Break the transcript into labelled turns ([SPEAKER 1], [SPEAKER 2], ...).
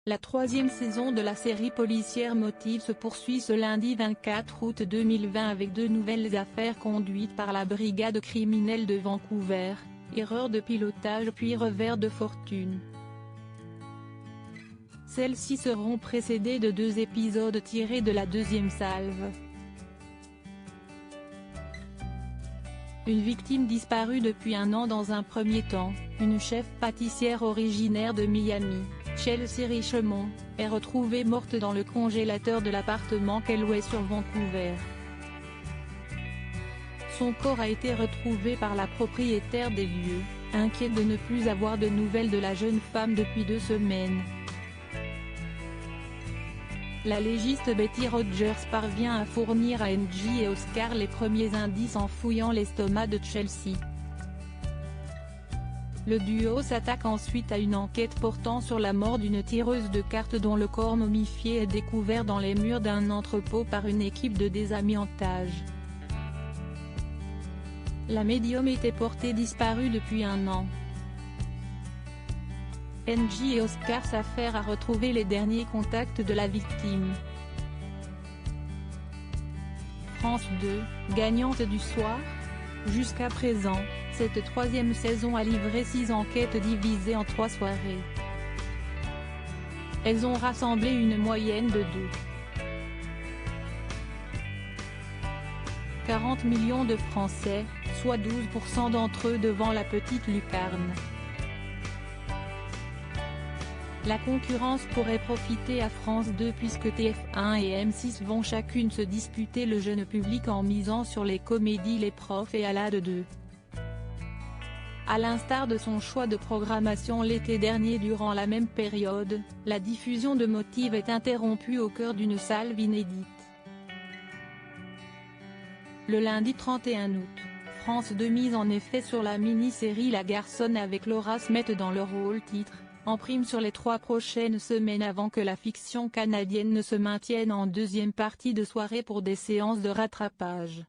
[SPEAKER 1] La troisième saison de la série policière Motive se poursuit ce lundi 24 août 2020 avec deux nouvelles affaires conduites par la brigade criminelle de Vancouver, erreur de pilotage puis revers de fortune. Celles-ci seront précédées de deux épisodes tirés de la deuxième salve. Une victime disparue depuis un an dans un premier temps, une chef pâtissière originaire de Miami, Chelsea Richemont, est retrouvée morte dans le congélateur de l'appartement qu'elle louait sur Vancouver. Son corps a été retrouvé par la propriétaire des lieux, inquiète de ne plus avoir de nouvelles de la jeune femme depuis 2 semaines. La légiste Betty Rogers parvient à fournir à Angie et Oscar les premiers indices en fouillant l'estomac de Chelsea. Le duo s'attaque ensuite à une enquête portant sur la mort d'une tireuse de cartes dont le corps momifié est découvert dans les murs d'un entrepôt par une équipe de désamiantage. La médium était portée disparue depuis un an. Angie et Oscar s'affairent à retrouver les derniers contacts de la victime. France 2, gagnante du soir. Jusqu'à présent, cette troisième saison a livré 6 enquêtes divisées en 3 soirées. Elles ont rassemblé une moyenne de 40 millions de Français, soit 12% d'entre eux devant la petite lucarne. La concurrence pourrait profiter à France 2 puisque TF1 et M6 vont chacune se disputer le jeune public en misant sur les comédies Les Profs et Alade 2. À l'instar de son choix de programmation l'été dernier durant la même période, la diffusion de Motive est interrompue au cœur d'une salve inédite. Le lundi 31 août, France 2 mise en effet sur la mini-série La Garçonne avec Laura Smet dans le rôle titre, en prime sur les 3 prochaines semaines avant que la fiction canadienne ne se maintienne en deuxième partie de soirée pour des séances de rattrapage.